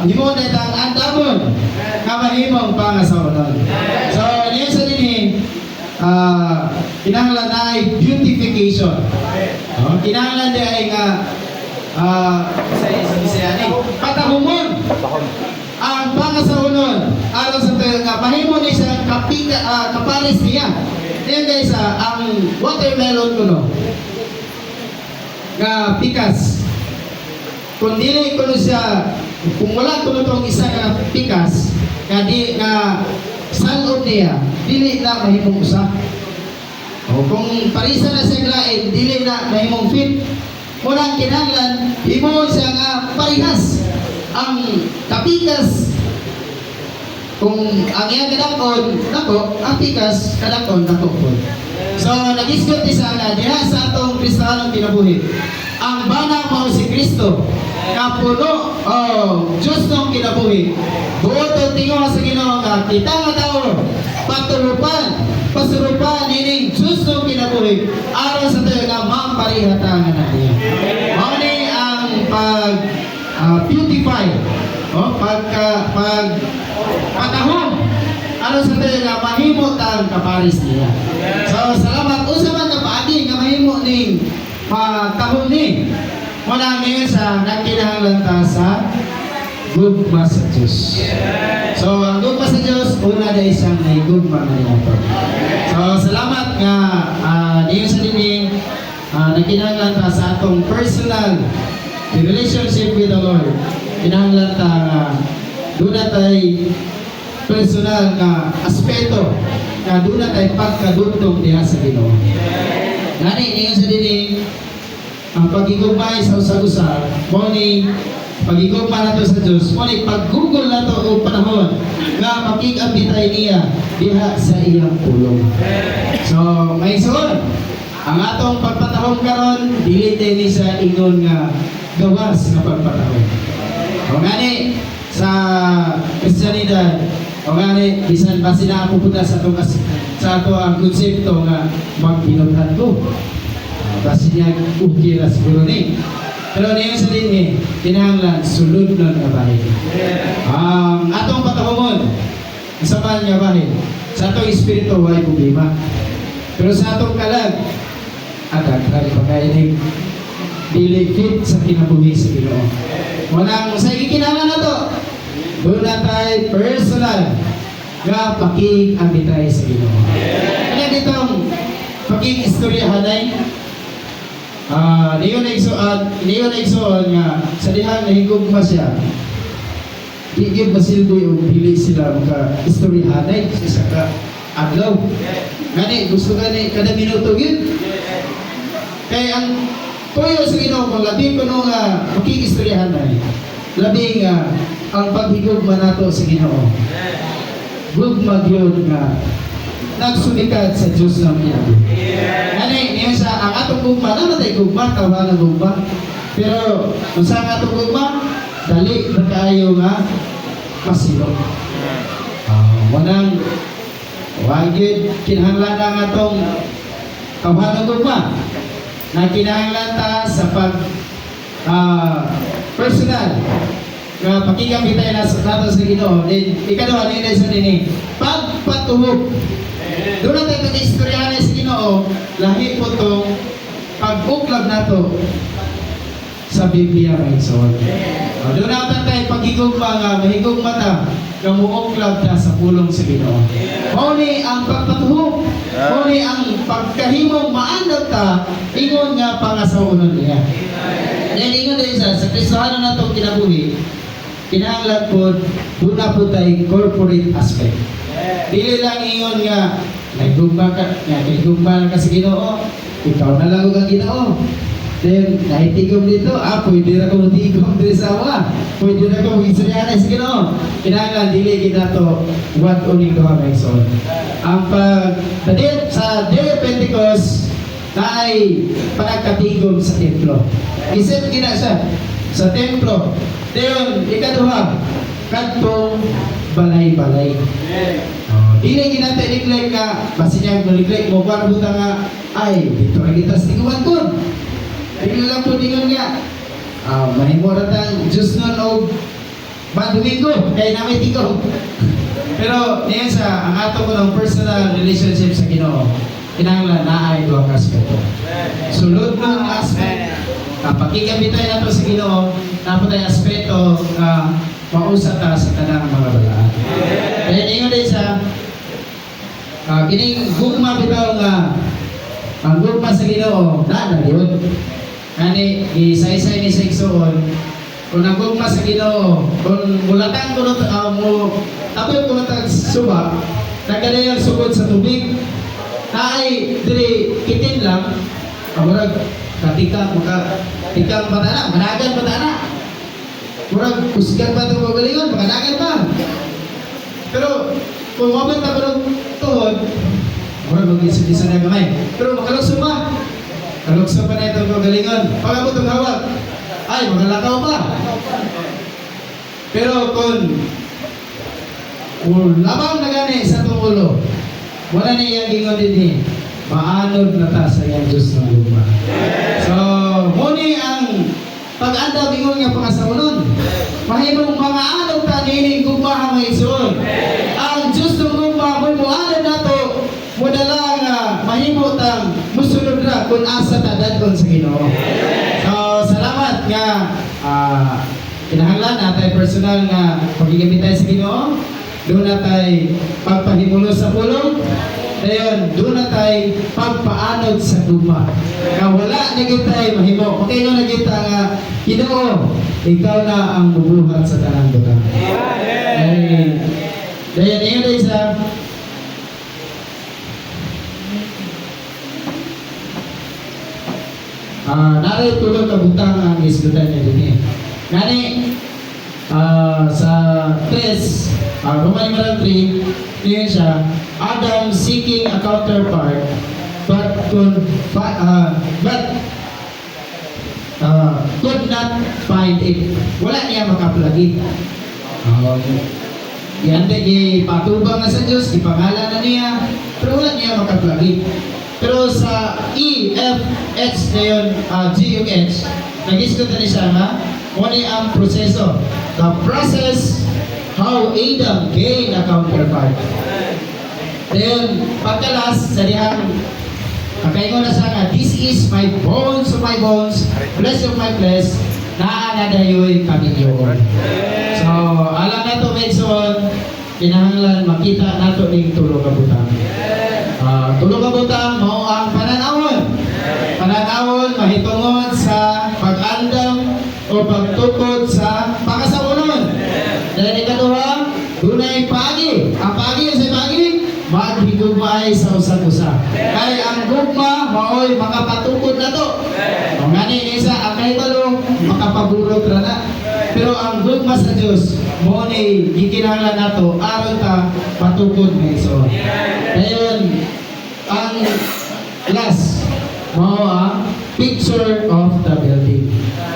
himo na itang andamon nga mahimong pangasawanon. So, niya sa dini, kinahanglan na ay beautification. Kinahanglan di ay nga, sa Bisaya ni, patahumon ang pangasawanon. Aron sa tayo nga, mahimo ni sa kapares niya. Yan guys, ang watermelon kuno nga pikas. Kung dili kuno siya, kung wala kuno tong isa nga pikas, nga di nga salod niya, dili na mahimong usa. O kung parisa na siya lain, dili na mahimong fit. Muna kinahanglan, himo siya nga parihas. Ang kapikas, kung ang iyang kadakon, dako, ang pikas, kadakon, dako po. So, nag-isgot isa na, diha sa atong Kristohanong kinabuhi. Ang bana mao si Kristo, kapuno, Diyos nung kinabuhi. Buoto tingo sa Ginoo nga, kita nga tao, pasurupan, nining Diyos nung kinabuhi. Araw sa tayo nga, mamparihatangan natin. Mao ni ang beautify, patahong, ano sa tayo nga mahimot ang kaparis niya. So, salamat. Usapan ka paagi nga mahimot ning patahong ni. Muna ngayon sa nagkinahanglan ta sa gugma sa Diyos. So, ang gugma sa Diyos, una na isang may gugma na niya. So, salamat nga ngayon sa dini, nagkinahanglan ta sa atong personal relationship with the Lord. Kinahanglan ta doon tayo personal na aspeto na doon tayo pagkadugtong diha sa Ginoo. Ngani niyo sa dini ang pagigugmay sa usa-usa, mo ni pagigugma nato sa Dios, mo ni paggugol nato og panahon nga makikabitay niya diha sa iyang pulong. So, may suon ang atong pagpatahon karon dili ni sa ingon nga gawas nga pagpatahon. O ngani sa Kristiyanidad, o ngani bisan ba sila pupunta sa ato ang konsepto nga magbinutan ko. Basi niya ukira siguro ni. Pero niyo sa din kinahanglan sulod ng kabahin. Ang atong patahomon sa man nga bahin. Sa atong espiritu way problema. Pero sa atong kalag agad pagkainig dili fit sa kinabuhi sa Ginoo. Walang sa ikinahanglan nato. Doon na tayo personal nga pakig-abitay sa Ginoo. Kaya ditong pakig-istoryahan ay niyo na igsuon nga sa dihang nahigugma siya, di gyud masilbi o dili sila maka-istoryahan ay sa ka adlaw. Gani gusto gani kada minuto gyud. Kaya ang tuyo sa Ginoo kung labi ko nga makikistoryahan ay labi nga ang paghigugma nato sa Ginoo. Gugma gyud nga nagsulikat sa Diyos ng kinabuhi. Ngani niya sa ang atong gugma, naman tayo gugma, tawa ng gugma. Pero kung sa ang atong gugma, dali na kayo nga masilog. Wanang wagid kinahanglan ang atong tawa ng gugma na kinahanglan ta sa pag personal nga pakikabitay na sa nato sa Ginoo. Then ikaduha ni sa dini pagpatuhog. Doon natin pag-istoryahan sa Ginoo, lahi po itong pag-uklab nato sa Biblia may soon. Doon natin tayo pag-igugma nga, mahigugma ta, kamuuklab ta sa pulong sa Ginoo. Mauni ang pagpatuhog, mauni ang pagkahimong maandot ta, ingon nga pangasaunon niya. Then ingon din sa Kristohanon na itong kinabuhi, kinahanglan po, una po tayo corporate aspect. Dili lang ingon nga nagugma ka sa Ginoo, ikaw na lang ang Ginoo. Then naitigom dito, pwede na ko matigom dito sa awa, pwede na ko mag-istoryahan sa Ginoo. Kinahanglan dili kita to what only God makes on. Ang pagdadit sa Day of Pentecost na ay panagkatigom sa templo. Isip gina siya sa templo. Dayon ikaduha kadtong balay-balay. Dili ginatay neglect ka, basi niya neglect mo para buta nga ay dito ra kita sa tiguan ko. Dili lang po dingon nga mahimo ra tang Dios non og Domingo, kaya namin ikaw. Pero niyan sa ang ato ko ng personal relationship sa Ginoo, kinahanglan na ay duha ka aspeto. Sulod ng aspeto. Kapag ikabitay na to sa Ginoo, dapat ay aspeto na mausap ta sa tanang mga balaan. Kaya niyo din sa kining gugma bitaw nga ang gugma sa Ginoo na yun. Kani isaysay ni sa igsoon kung nagugma sa Ginoo, kung mulatan ko mo tapos ko matag suba, nagkadayang sugod sa tubig, na ay diri kitin lang, murag katika tikang patana, managan patana. Murag kusgan pa ito magalingon, makanagan pa. Pero kung mabot na ko ng tuhod, murag mag-isa-isa na kamay. Pero makalukso pa. Kalukso pa na itong magalingon. Pagabot ang hawak, ay magalakaw pa. Pero kung labang na gani sa itong ulo, wala na iyang gingon din eh. Maanod na ta sa iyang Diyos ng luma. So, muni ang pag-anda bingon nga pangasaulon. Mahimong mga anod ta nining gugma ang igsoon. Ang Diyos ng luma mo anod na to mudala nga mahimo tang musunod ra kung asa ta dadton sa Ginoo. So, salamat nga kinahanglan natay personal nga pagiging tayo sa Ginoo. Doon na tayo pagpahimulo sa pulong. Dayon, doon na tayo pagpaanod sa gugma. Kaya wala na kita mahimo. Okay na kita nga, Ginoo, ikaw na ang bubuhat sa tanang duga. Dayon, yun na isa. Naray tulog kabutang ang isgutan niya din eh. Ngani, sa 3, Roman numeral 3, yun siya, Adam seeking a counterpart but could not find it. Wala niya makaplagi. Yan din, ipatubang na sa Diyos, ipangalan na niya, pero wala niya makaplagi. Pero sa E, F, H na yun, G yung H, nag-isgot na siya nga, muna ang proseso. The process how Adam gained a counterpart. Then, pagkalas, sa dihang, kakaingon na siya nga, this is my bones of my bones, flesh of my flesh, naanadayoy kami yun. So, alam na ito, Medson, kinahanglan makita na ito ng tulog kabutang. Tulog kabutang, mao ang pananawon. Pananawon, mahitungon sa pag-andam o pagtukod sa pangasaulon. Dahil ikaduha, dunay pagi. Ang pagi sa pagi, maghigugmay sa usag-usa. Kaya ang gugma, maoy makapatukod na to. Ang gani isa, ang kahitalo, makapaburot ra na. Pero ang gugma sa Diyos, mo ni gikinahanglan nato aron ta patukod nga iso. Dayon, ang last, mao ang picture of the building.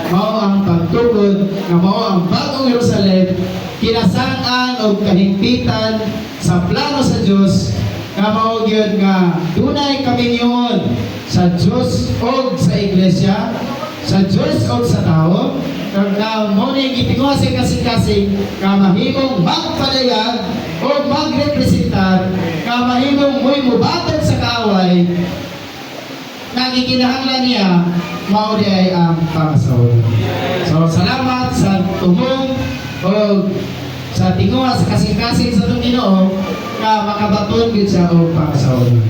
Mao ang pagtukod, nga mao ang bagong Jerusalem, kinasang-an o kahimpitan sa plano sa Diyos, nga mao gyud nga dunay kaminyon sa Diyos o sa iglesia, sa Diyos o sa tao, kag na mo ni gitinguha sa kasing-kasing nga mahimong magpalayag o magrepresentar, nga mahimong mo'y mubatag sa kaaway, nga gikinahanglan niya mao di ay ang pangasaulon. So salamat sa tumong o sa tinguha sa kasing-kasing sa itong Ginoo nga makabaton gid siya o pangasaulon.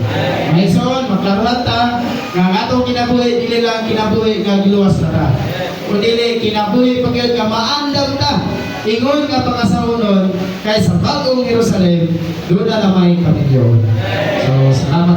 Mayson, maklaruhan ta nga ang atong kinabuhi dili lang kinabuhi nga giluwas na ta. O dili kinabuhi pagyud nga maandam ta. Ingon nga pangasaulon kay sa bagong Jerusalem doon na may kamilyon. So salamat.